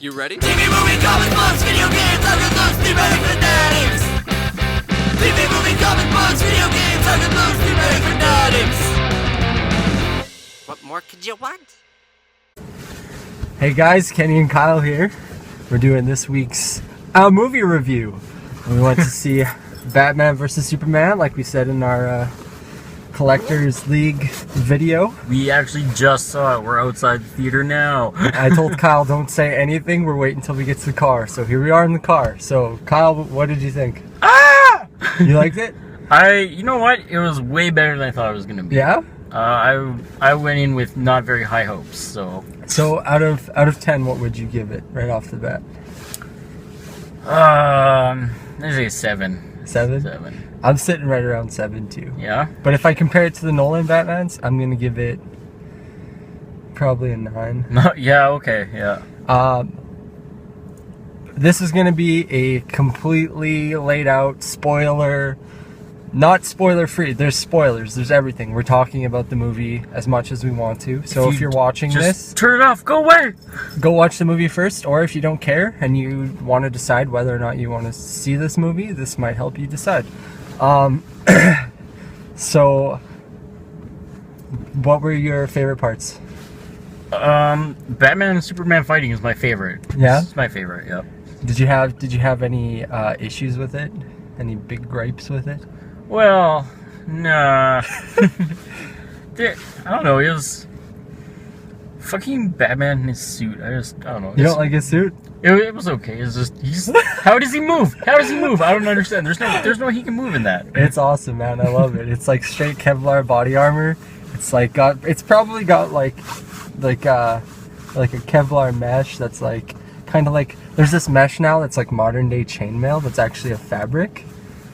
You ready? TV, movie, comic books, video games, Uncle Luke's thematic fanatics. TV, movie, comic books, video games, Uncle Luke's thematic fanatics. What more could you want? Hey guys, Kenny and Kyle here. We're doing this week's movie review. We went to see Batman vs. Superman, like we said in our Collectors League video. We actually just saw it. We're outside the theater now. I told Kyle, don't say anything. We're waiting until we get to the car. So here we are in the car. So Kyle, what did you think? Ah! You liked it? You know what? It was way better than I thought it was gonna be. Yeah. I went in with not very high hopes. So out of 10, what would you give it right off the bat? I'd say 7. 7? 7. I'm sitting right around 7 too. Yeah. But if I compare it to the Nolan Batmans, I'm gonna give it probably a 9. No. Yeah. Okay. Yeah. This is gonna be a completely laid out spoiler, not spoiler free. There's spoilers. There's everything. We're talking about the movie as much as we want to. So if you're watching this, turn it off. Go away. go watch the movie first. Or if you don't care and you want to decide whether or not you want to see this movie, this might help you decide. So, what were your favorite parts? Batman and Superman fighting is my favorite. Yeah? It's my favorite. Yep. Did you have any issues with it? Any big gripes with it? Well, nah. I don't know. It was fucking Batman in his suit. I don't know. You don't like his suit? It was okay. It's just how does he move? How does he move? I don't understand. There's no way he can move in that. It's awesome, man. I love it. It's like straight Kevlar body armor. It's like it's probably got like a Kevlar mesh that's like kind of like, there's this mesh now that's like modern day chainmail that's actually a fabric.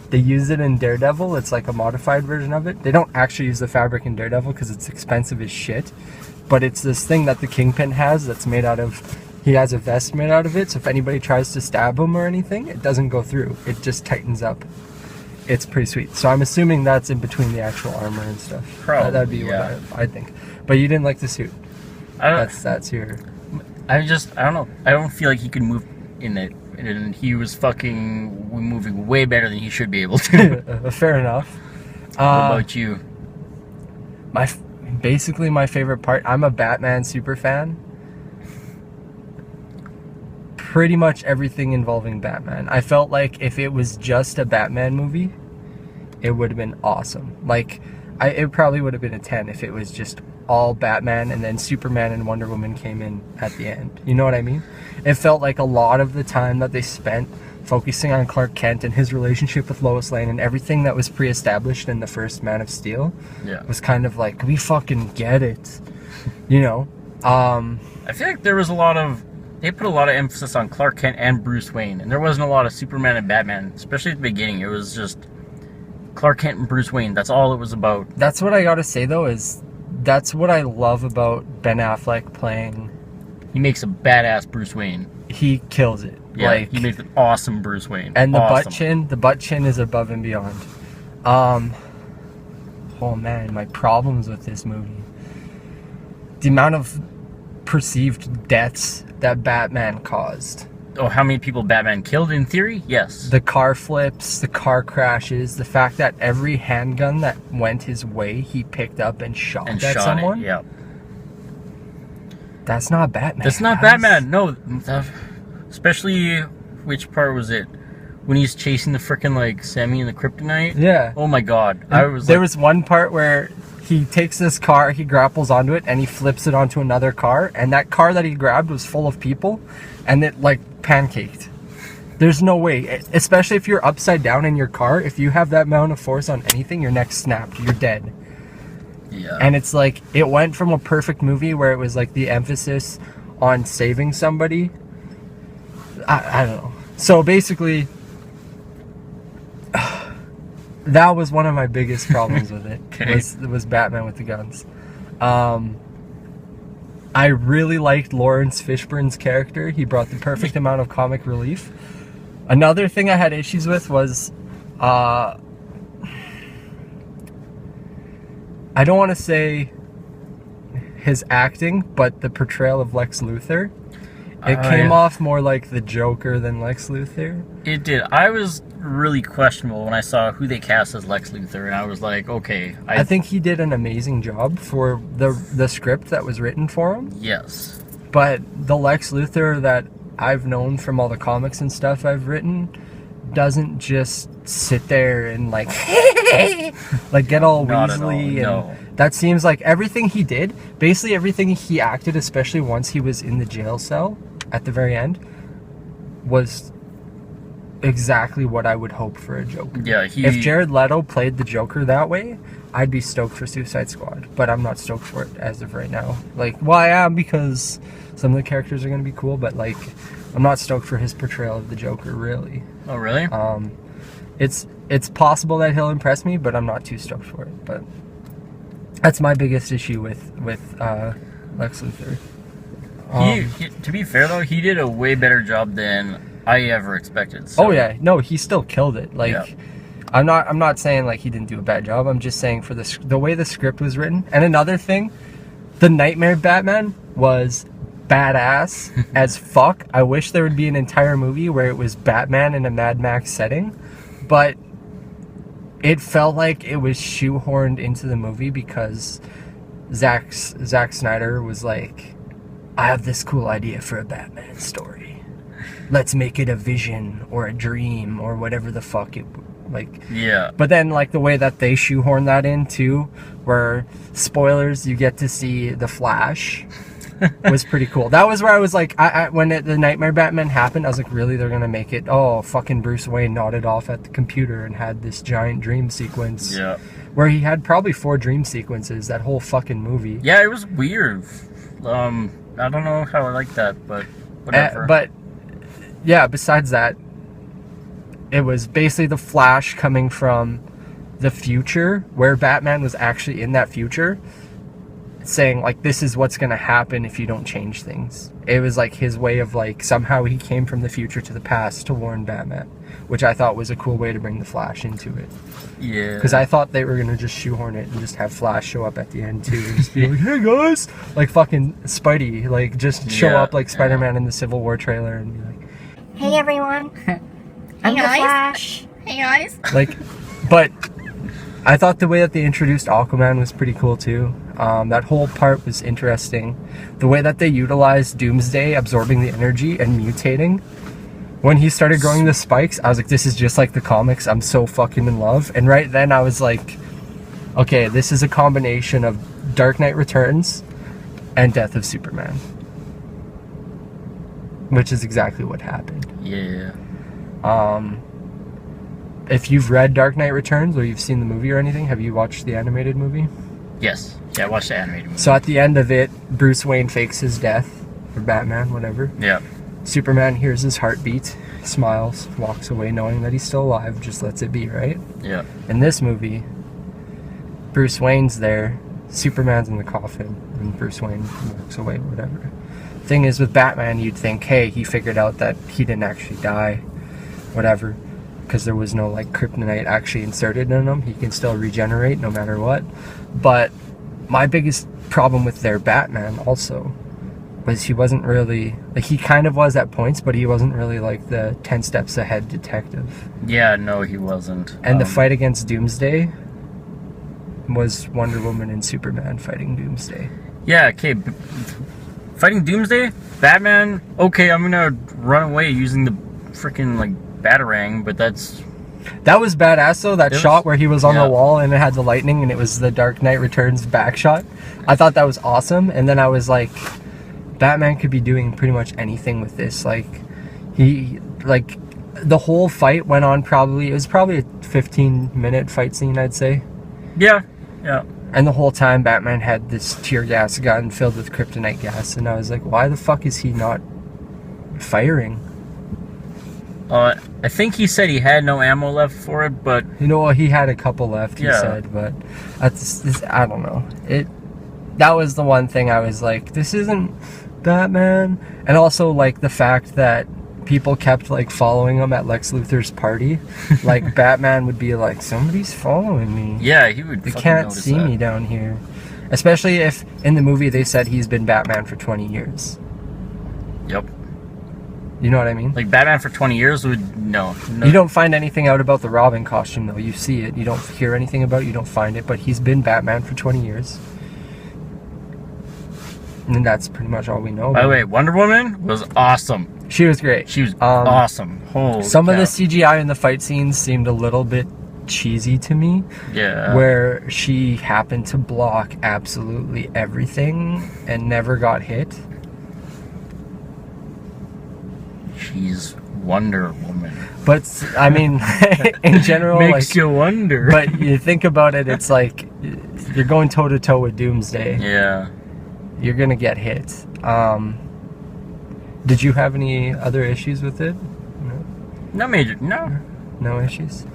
They use it in Daredevil. It's like a modified version of it. They don't actually use the fabric in Daredevil because it's expensive as shit. But it's this thing that the Kingpin has that's made out of, he has a vest made out of it, so if anybody tries to stab him or anything, it doesn't go through. It just tightens up. It's pretty sweet. So I'm assuming that's in between the actual armor and stuff. Probably, that'd be yeah. what I think. But you didn't like the suit. That's your... I don't know. I don't feel like he could move in it. And he was fucking moving way better than he should be able to. Fair enough. What about you? Basically my favorite part, I'm a Batman super fan. Pretty much everything involving Batman. I felt like if it was just a Batman movie, it would have been awesome. Like, it probably would have been a 10 if it was just all Batman and then Superman and Wonder Woman came in at the end. You know what I mean? It felt like a lot of the time that they spent focusing on Clark Kent and his relationship with Lois Lane and everything that was pre-established in the first Man of Steel was kind of like, we fucking get it. You know? I feel like there was they put a lot of emphasis on Clark Kent and Bruce Wayne, and there wasn't a lot of Superman and Batman, especially at the beginning. It was just Clark Kent and Bruce Wayne. That's all it was about. That's what I gotta say though, is that's what I love about Ben Affleck playing. He makes a badass Bruce Wayne. He kills it. Yeah, like, he makes an awesome Bruce Wayne. And the awesome. butt chin is above and beyond. Oh man, my problems with this movie. The amount of perceived deaths that Batman caused. Oh, how many people Batman killed in theory? Yes. The car flips, the car crashes, the fact that every handgun that went his way, he picked up and shot someone. Yeah. That's not Batman. That's not Batman. No. Especially, which part was it? When he's chasing the frickin' like Semi and the Kryptonite? Yeah. Oh my god. There was one part where he takes this car, he grapples onto it, and he flips it onto another car, and that car that he grabbed was full of people, and it like pancaked. There's no way, especially if you're upside down in your car, if you have that amount of force on anything, your neck's snapped, you're dead. Yeah. And it's like, it went from a perfect movie where it was like the emphasis on saving somebody. I don't know. So basically, that was one of my biggest problems with it. Okay. was Batman with the guns. I really liked Lawrence Fishburne's character. He brought the perfect amount of comic relief. Another thing I had issues with was I don't want to say his acting, but the portrayal of Lex Luthor. It came off more like the Joker than Lex Luthor. It did. I was really questionable when I saw who they cast as Lex Luthor, and I was like, okay. I think he did an amazing job for the script that was written for him. Yes. But the Lex Luthor that I've known from all the comics and stuff I've written doesn't just sit there and like like get all weaselly. No. That seems like everything he did, basically everything he acted, especially once he was in the jail cell at the very end, was exactly what I would hope for a Joker. Yeah, if Jared Leto played the Joker that way, I'd be stoked for Suicide Squad, but I'm not stoked for it as of right now. Like, well, I am, because some of the characters are going to be cool, but like, I'm not stoked for his portrayal of the Joker, really. Oh, really? It's possible that he'll impress me, but I'm not too stoked for it. But that's my biggest issue with Lex Luthor. He, to be fair though, he did a way better job than I ever expected. So. Oh yeah, no, he still killed it. Like, yeah. I'm not saying like he didn't do a bad job. I'm just saying for the way the script was written. And another thing, the Nightmare Batman was badass as fuck. I wish there would be an entire movie where it was Batman in a Mad Max setting, but it felt like it was shoehorned into the movie because Zack Snyder was like, I have this cool idea for a Batman story. Let's make it a vision or a dream or whatever the fuck it like. Yeah. But then like the way that they shoehorn that in too, where spoilers, you get to see the Flash. Was pretty cool. That was where I was like, when the Nightmare Batman happened, I was like, really, they're gonna make it? Oh, fucking Bruce Wayne nodded off at the computer and had this giant dream sequence. Yeah. Where he had probably 4 dream sequences that whole fucking movie. Yeah, it was weird. I don't know how I like that, but whatever. But yeah, besides that, it was basically the Flash coming from the future, where Batman was actually in that future, saying like, this is what's gonna happen if you don't change things. It was like his way of like, somehow he came from the future to the past to warn Batman, which I thought was a cool way to bring the Flash into it. Yeah. Because I thought they were gonna just shoehorn it and just have Flash show up at the end too, and just be like, hey guys, like fucking Spidey, like just show up like Spider-Man in the Civil War trailer and be like, hey everyone, I'm the Flash. Hey guys. Like, but I thought the way that they introduced Aquaman was pretty cool too. That whole part was interesting. The way that they utilized Doomsday absorbing the energy and mutating. When he started growing the spikes, I was like, this is just like the comics. I'm so fucking in love. And right then I was like, okay, this is a combination of Dark Knight Returns and Death of Superman. Which is exactly what happened. Yeah. If you've read Dark Knight Returns or you've seen the movie or anything, have you watched the animated movie? Yes. Yeah, I watched the animated movie. So at the end of it, Bruce Wayne fakes his death, or Batman, whatever. Yeah. Superman hears his heartbeat, smiles, walks away knowing that he's still alive, just lets it be, right? Yeah. In this movie, Bruce Wayne's there, Superman's in the coffin, and Bruce Wayne walks away, whatever. Thing is, with Batman, you'd think, hey, he figured out that he didn't actually die, whatever, because there was no like kryptonite actually inserted in him. He can still regenerate no matter what. But my biggest problem with their Batman also was he wasn't really, like, he kind of was at points, but he wasn't really like the 10 steps ahead detective. Yeah, no, he wasn't. And the fight against Doomsday was Wonder Woman and Superman fighting Doomsday. Yeah, okay. Fighting Doomsday, Batman, okay, I'm gonna run away using the freaking like Batarang, but that was badass though, that shot where he was on the wall and it had the lightning and it was the Dark Knight Returns back shot. I thought that was awesome. And then I was like, Batman could be doing pretty much anything with this. Like, he, like, the whole fight went on it was probably a 15-minute fight scene, I'd say. Yeah, yeah. And the whole time Batman had this tear gas gun filled with kryptonite gas, and I was like, why the fuck is he not firing? I think he said he had no ammo left for it, but... You know, he had a couple left, he said, but I don't know. That was the one thing I was like, this isn't Batman. And also, like, the fact that people kept, like, following him at Lex Luthor's party. Like, Batman would be like, somebody's following me. Yeah, he would. They can't see me down here. Especially if, in the movie, they said he's been Batman for 20 years. Yep. You know what I mean? Like Batman for 20 years would no. You don't find anything out about the Robin costume though. You see it. You don't hear anything about it. You don't find it. But he's been Batman for 20 years. And that's pretty much all we know. By the way, Wonder Woman was awesome. She was great. She was awesome. Holy some of cow. the CGI in the fight scenes seemed a little bit cheesy to me. Yeah. Where she happened to block absolutely everything and never got hit. She's Wonder Woman. But I mean, in general, Makes like, you wonder. but you think about it, it's like you're going toe to toe with Doomsday. Yeah. You're gonna get hit. Did you have any other issues with it? No major. No. No issues.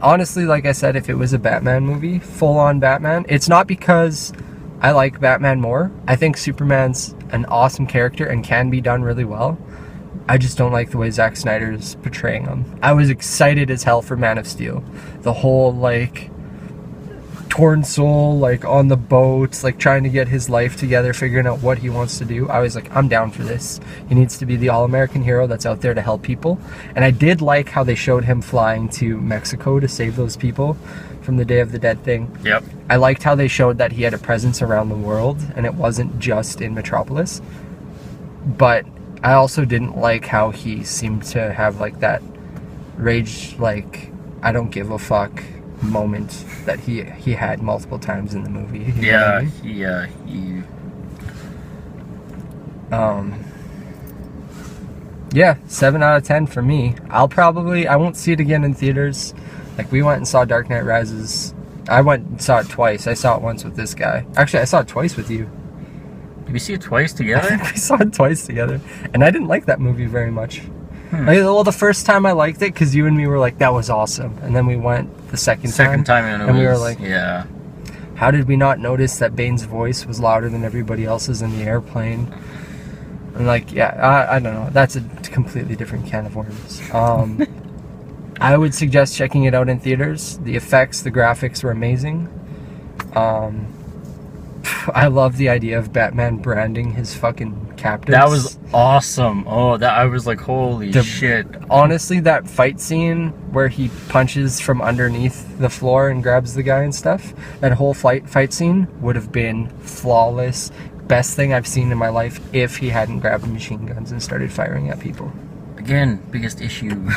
Honestly, like I said, if it was a Batman movie, full on Batman, it's not because I like Batman more. I think Superman's an awesome character and can be done really well. I just don't like the way Zack Snyder's portraying him. I was excited as hell for Man of Steel. The whole, like, torn soul, like, on the boat, like, trying to get his life together, figuring out what he wants to do. I was like, I'm down for this. He needs to be the all-American hero that's out there to help people. And I did like how they showed him flying to Mexico to save those people from the Day of the Dead thing. Yep. I liked how they showed that he had a presence around the world, and it wasn't just in Metropolis. But I also didn't like how he seemed to have, like, that rage, like, I don't give a fuck moment that he had multiple times in the movie. You know what I mean? Yeah, 7 out of 10 for me. I won't see it again in theaters. Like, we went and saw Dark Knight Rises. I went and saw it twice. I saw it once with this guy. Actually, I saw it twice with you. Did we see it twice I together? think we saw it twice together. And I didn't like that movie very much. Like, well, the first time I liked it because you and me were like, that was awesome. And then we went the second time. And we were like, yeah. how did we not notice that Bane's voice was louder than everybody else's in the airplane? And like, yeah, I don't know. That's a completely different can of worms. I would suggest checking it out in theaters. The effects, the graphics were amazing. I love the idea of Batman branding his fucking captives. That was awesome. Oh, I was like, holy shit. Honestly, that fight scene where he punches from underneath the floor and grabs the guy and stuff, that whole fight scene would have been flawless. Best thing I've seen in my life if he hadn't grabbed machine guns and started firing at people. Again, biggest issue.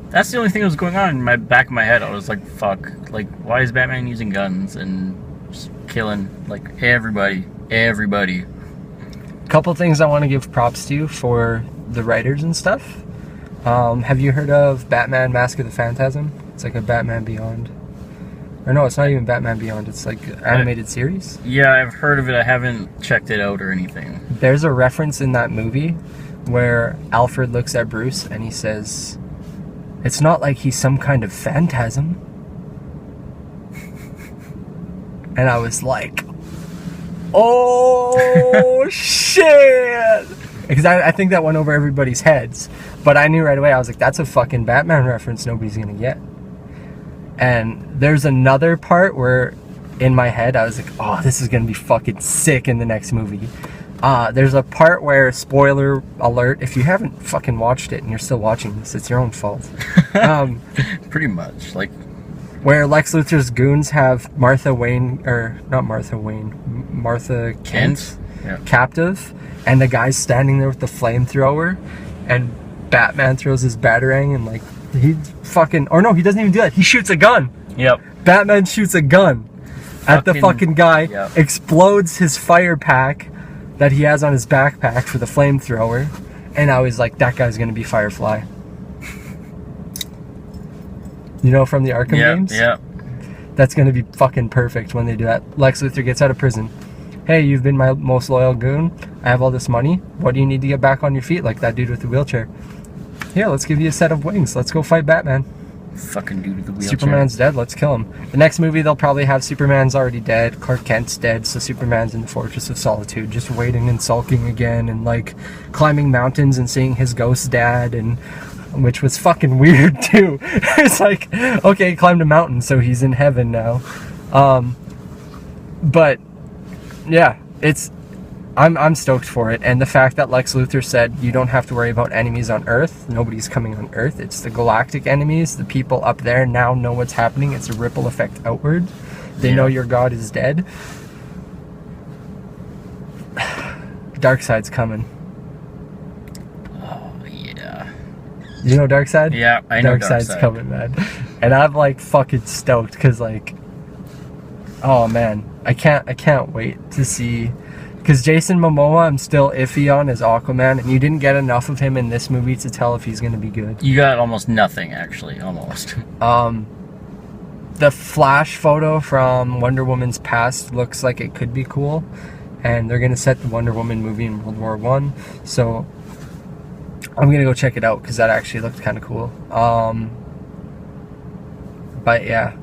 That's the only thing that was going on in my back of my head. I was like, fuck. Like, why is Batman using guns and just killing, like, everybody? Couple things I want to give props to for the writers and stuff. Have you heard of Batman Mask of the Phantasm? It's like a Batman Beyond. Or no, it's not even Batman Beyond. It's like an animated series. Yeah, I've heard of it. I haven't checked it out or anything. There's a reference in that movie where Alfred looks at Bruce and he says, it's not like he's some kind of phantasm. And I was like, oh shit! Because I think that went over everybody's heads. But I knew right away, I was like, that's a fucking Batman reference nobody's gonna get. And there's another part where in my head I was like, oh, this is gonna be fucking sick in the next movie. There's a part where, spoiler alert, if you haven't fucking watched it and you're still watching this, it's your own fault. Pretty much, like, where Lex Luthor's goons have Martha Kent captive, and the guy's standing there with the flamethrower, and Batman throws his batarang, and like, he fucking, or no, he doesn't even do that, he shoots a gun. Yep. Batman shoots a gun at the fucking guy, yep. Explodes his fire pack that he has on his backpack for the flamethrower, and I was like, that guy's gonna be Firefly. You know, from the Arkham games? Yeah. That's gonna be fucking perfect when they do that. Lex Luthor gets out of prison. Hey, you've been my most loyal goon. I have all this money. What do you need to get back on your feet, like that dude with the wheelchair? Here, let's give you a set of wings. Let's go fight Batman. Fucking dude with the wheelchair. Superman's dead. Let's kill him. The next movie, they'll probably have Superman's already dead. Clark Kent's dead, so Superman's in the Fortress of Solitude, just waiting and sulking again, and like climbing mountains and seeing his ghost dad, and which was fucking weird too. It's like, okay, he climbed a mountain, so he's in heaven now. But yeah, it's I'm stoked for it, and the fact that Lex Luthor said you don't have to worry about enemies on Earth. Nobody's coming on Earth. It's the galactic enemies. The people up there now know what's happening. It's a ripple effect outward. They know your god is dead. Darkseid's coming. Oh yeah. You know Darkseid? Yeah, I know Darkseid's Darkseid. coming, man. And I'm like fucking stoked because like, oh man, I can't wait to see. Because Jason Momoa, I'm still iffy on as Aquaman, and you didn't get enough of him in this movie to tell if he's going to be good. You got almost nothing, actually, almost. The Flash photo from Wonder Woman's past looks like it could be cool, and they're going to set the Wonder Woman movie in World War I, so I'm going to go check it out because that actually looked kind of cool. But yeah,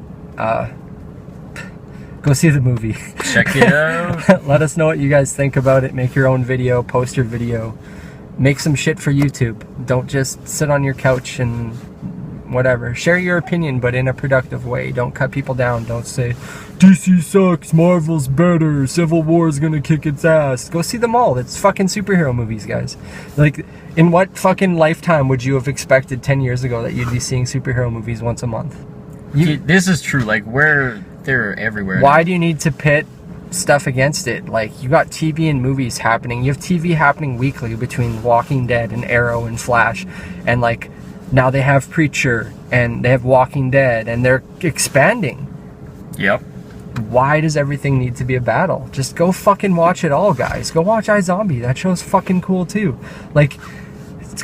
go see the movie. Check it out. Let us know what you guys think about it. Make your own video, post your video, make some shit for YouTube. Don't just sit on your couch and whatever. Share your opinion, but in a productive way. Don't cut people down. Don't say DC sucks, Marvel's better, Civil War is gonna kick its ass. Go see them all. It's fucking superhero movies, guys. Like, in what fucking lifetime would you have expected 10 years ago that you'd be seeing superhero movies once a month? This is true. Like, they're everywhere. Why do you need to pit stuff against it? Like, you got TV and movies happening. You have TV happening weekly between Walking Dead and Arrow and Flash, and like now they have Preacher and they have Walking Dead, and they're expanding. Yep. Why does everything need to be a battle? Just go fucking watch it all, guys. Go watch iZombie. That show's fucking cool too. Like,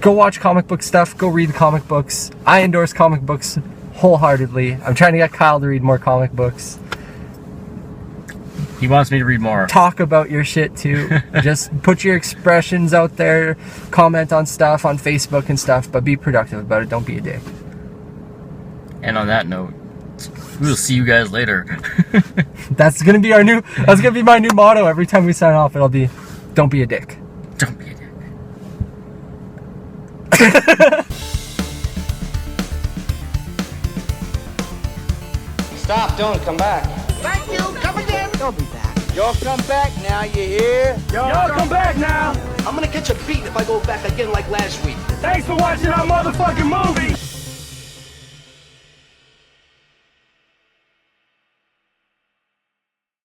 go watch comic book stuff. Go read comic books. I endorse comic books wholeheartedly. I'm trying to get Kyle to read more comic books. He wants me to read more. Talk about your shit too. Just put your expressions out there. Comment on stuff on Facebook and stuff, but be productive about it. Don't be a dick. And on that note, we'll see you guys later. That's gonna be my new motto every time we sign off. It'll be, don't be a dick. Don't be a dick. Stop, don't come back. Thank you. Come again. Don't be back. Y'all come back now, you hear? Y'all come back now. I'm gonna catch a beat if I go back again like last week. Thanks for watching our motherfucking movie.